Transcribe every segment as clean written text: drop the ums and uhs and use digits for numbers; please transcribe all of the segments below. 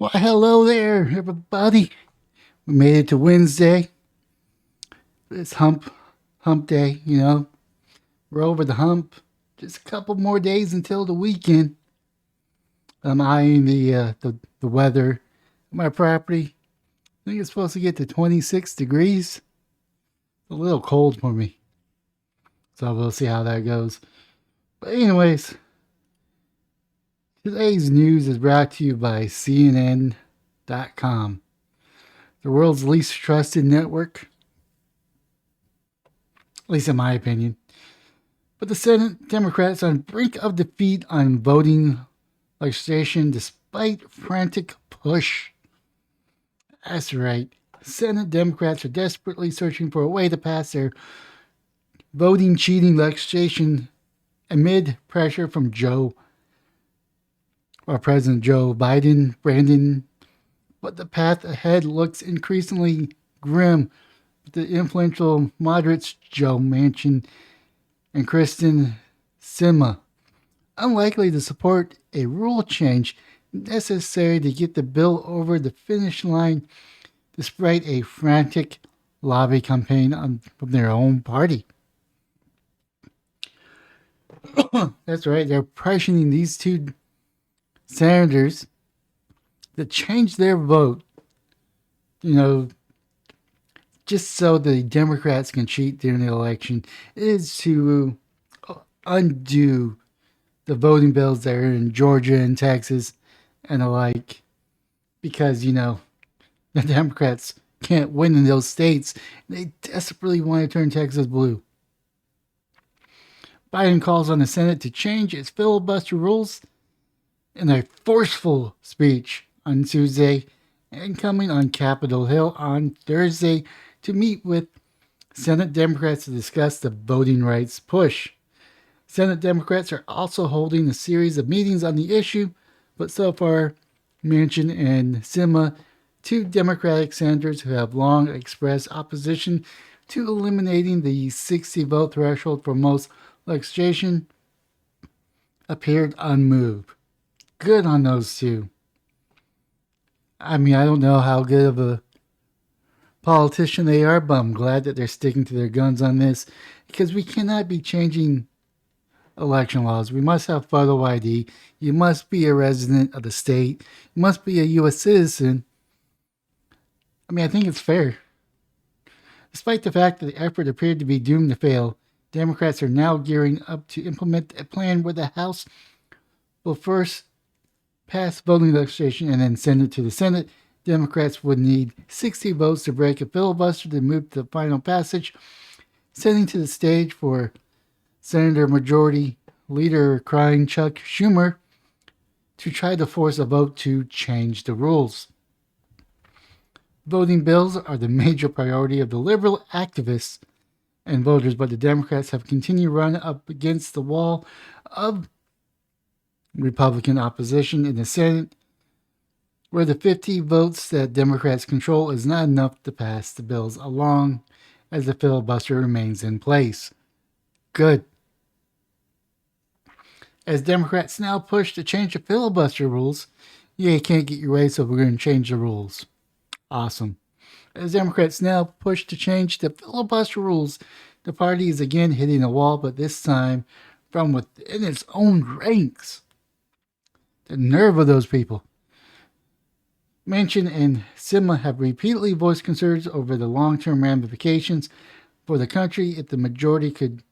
Well, hello there, everybody. We made it to Wednesday. It's hump day, We're over the hump. Just a couple more days until the weekend. I'm eyeing the weather. My property, I think it's supposed to get to 26 degrees. It's a little cold for me. So we'll see how that goes. But anyways, today's news is brought to you by CNN.com, the world's least trusted network, at least in my opinion. But the Senate Democrats on brink of defeat on voting legislation despite frantic push. That's right. Senate Democrats are desperately searching for a way to pass their voting cheating legislation amid pressure from President Joe Biden, Brandon. But the path ahead looks increasingly grim with the influential moderates Joe Manchin and Kristen Sinema unlikely to support a rule change necessary to get the bill over the finish line despite a frantic lobby campaign from their own party. That's right, they're pressuring these two senators to change their vote, you know, just so the Democrats can cheat during the election. It is to undo the voting bills that are in Georgia and Texas and the like, because, the Democrats can't win in those states. They desperately want to turn Texas blue. Biden calls on the Senate to change its filibuster rules in a forceful speech on Tuesday and coming on Capitol Hill on Thursday to meet with Senate Democrats to discuss the voting rights push. Senate Democrats are also holding a series of meetings on the issue, but so far, Manchin and Sinema, two Democratic senators who have long expressed opposition to eliminating the 60 vote threshold for most legislation, appeared unmoved. Good on those two. I mean, I don't know how good of a politician they are, but I'm glad that they're sticking to their guns on this, because we cannot be changing election laws. We must have photo ID. You must be a resident of the state. You must be a U.S. citizen. I mean, I think it's fair. Despite the fact that the effort appeared to be doomed to fail, Democrats are now gearing up to implement a plan where the House will first pass voting legislation and then send it to the Senate. Democrats would need 60 votes to break a filibuster to move to the final passage, setting to the stage for Senator Majority Leader crying Chuck Schumer to try to force a vote to change the rules. Voting bills are the major priority of the liberal activists and voters, but the Democrats have continued to run up against the wall of Republican opposition in the Senate, where the 50 votes that Democrats control is not enough to pass the bills along as the filibuster remains in place. Good. As Democrats now push to change the filibuster rules, you can't get your way, so we're going to change the rules. Awesome. As Democrats now push to change the filibuster rules, the party is again hitting a wall, but this time from within its own ranks. The nerve of those people. Manchin and Sinema have repeatedly voiced concerns over the long-term ramifications for the country if the majority could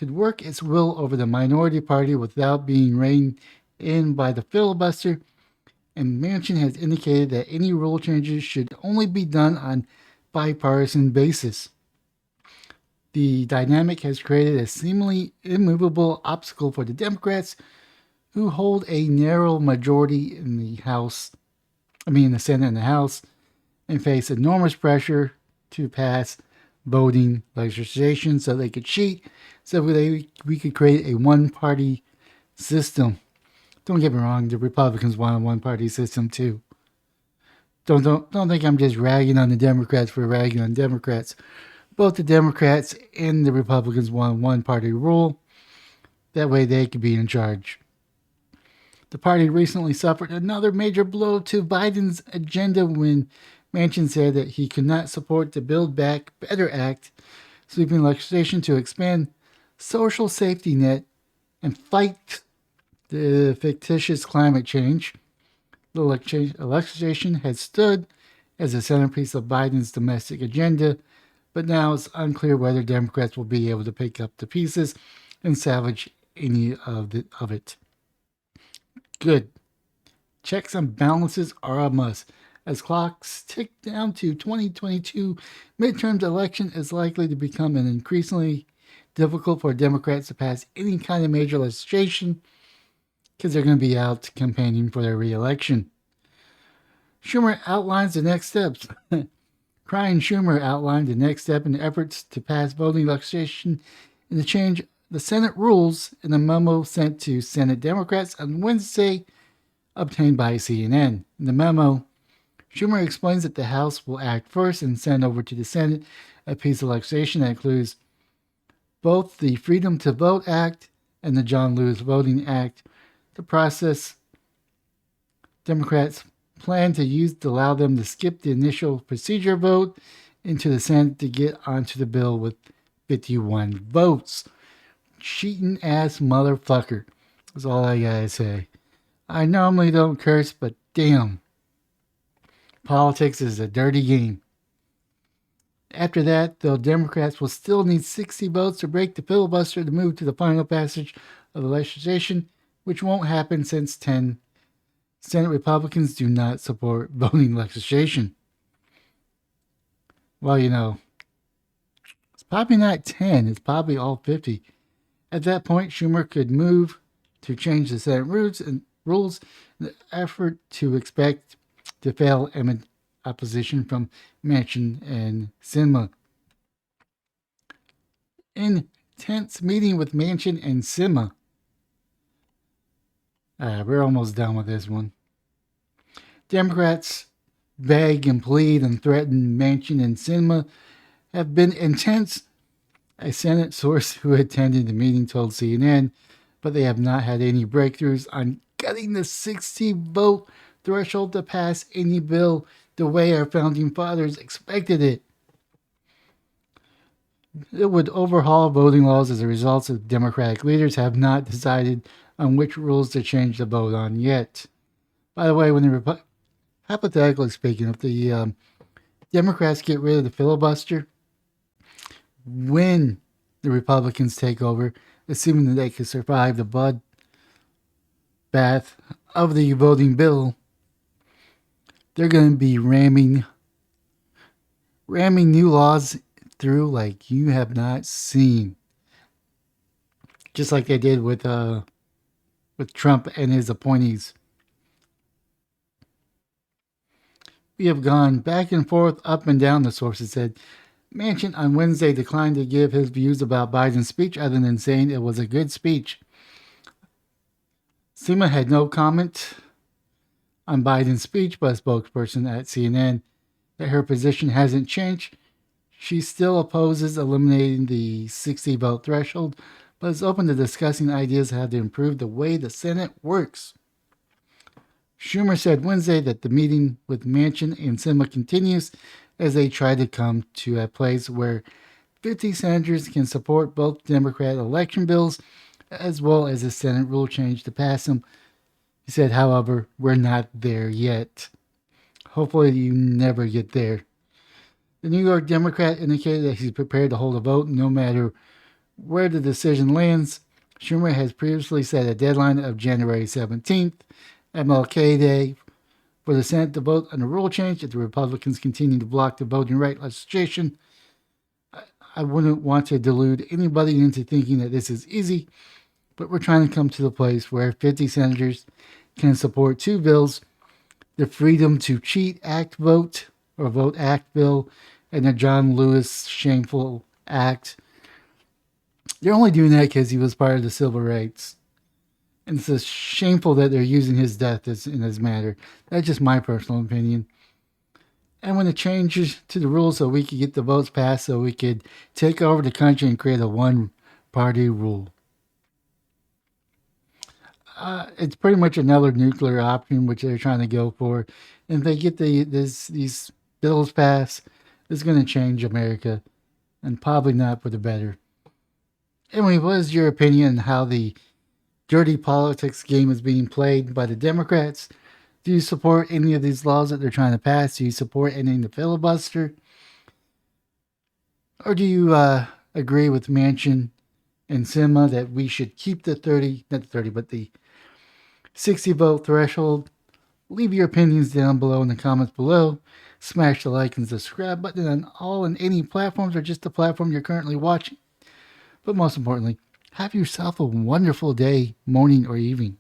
work its will over the minority party without being reined in by the filibuster. And Manchin has indicated that any rule changes should only be done on bipartisan basis. The dynamic has created a seemingly immovable obstacle for the Democrats, who hold a narrow majority in the Senate and the House, and face enormous pressure to pass voting legislation so they could cheat, so we could create a one-party system. Don't get me wrong, the Republicans want a one-party system too. Don't think I'm just ragging on the Democrats for ragging on Democrats. Both the Democrats and the Republicans want one-party rule. That way they could be in charge. The party recently suffered another major blow to Biden's agenda when Manchin said that he could not support the Build Back Better Act, sweeping legislation to expand social safety net and fight the fictitious climate change. The legislation has stood as a centerpiece of Biden's domestic agenda, but now it's unclear whether Democrats will be able to pick up the pieces and salvage any of it. Good. Checks and balances are a must. As clocks tick down to 2022, midterm election is likely to become an increasingly difficult for Democrats to pass any kind of major legislation because they're going to be out campaigning for their reelection. Schumer outlines the next steps. Crying Schumer outlined the next step in the efforts to pass voting legislation and to change the Senate rules in a memo sent to Senate Democrats on Wednesday, obtained by CNN. In the memo, Schumer explains that the House will act first and send over to the Senate a piece of legislation that includes both the Freedom to Vote Act and the John Lewis Voting Act. The process Democrats plan to use to allow them to skip the initial procedure vote into the Senate to get onto the bill with 51 votes. Cheating ass motherfucker. That's all I gotta say. I normally don't curse, but damn. Politics is a dirty game. After that, though, Democrats will still need 60 votes to break the filibuster to move to the final passage of the legislation, which won't happen since 10 Senate Republicans do not support voting legislation. Well, it's probably not 10, it's probably all 50. At that point, Schumer could move to change the Senate rules in the effort to expect to fail amid opposition from Manchin and Sinema. Intense meeting with Manchin and Sinema. We're almost done with this one. Democrats beg and plead and threaten Manchin and Sinema have been intense. A Senate source who attended the meeting told CNN, but they have not had any breakthroughs on getting the 60 vote threshold to pass any bill the way our founding fathers expected it. It would overhaul voting laws as a result of Democratic leaders have not decided on which rules to change the vote on yet. By the way, when the hypothetically speaking, if the Democrats get rid of the filibuster, when the Republicans take over, assuming that they can survive the bloodbath of the voting bill, they're going to be ramming new laws through like you have not seen. Just like they did with Trump and his appointees. We have gone back and forth, up and down, the sources said. Manchin on Wednesday declined to give his views about Biden's speech other than saying it was a good speech. Sinema had no comment on Biden's speech, but a spokesperson at CNN that her position hasn't changed. She still opposes eliminating the 60 vote threshold, but is open to discussing ideas how to improve the way the Senate works. Schumer said Wednesday that the meeting with Manchin and Sinema continues as they try to come to a place where 50 senators can support both Democrat election bills as well as a Senate rule change to pass them. He said, however, we're not there yet. Hopefully you never get there. The New York Democrat indicated that he's prepared to hold a vote no matter where the decision lands. Schumer has previously set a deadline of January 17th, MLK Day, for the Senate to vote on the rule change if the Republicans continue to block the voting right legislation. I wouldn't want to delude anybody into thinking that this is easy, but we're trying to come to the place where 50 senators can support two bills, the Freedom to Cheat Act vote or Vote Act bill and the John Lewis Shameful Act. They're only doing that because he was part of the civil rights. And it's shameful that they're using his death in this matter. That's just my personal opinion. And when it changes to the rules so we could get the votes passed so we could take over the country and create a one-party rule. It's pretty much another nuclear option, which they're trying to go for. And if they get these bills passed, it's going to change America, and probably not for the better. Emily, what is your opinion on how the dirty politics game is being played by the Democrats? Do you support any of these laws that they're trying to pass? Do you support ending the filibuster? Or do you agree with Manchin and Sima that we should keep the 30, not the 30, but the 60 vote threshold? Leave your opinions down below in the comments below. Smash the like and subscribe button on all and any platforms or just the platform you're currently watching. But most importantly, have yourself a wonderful day, morning, or evening.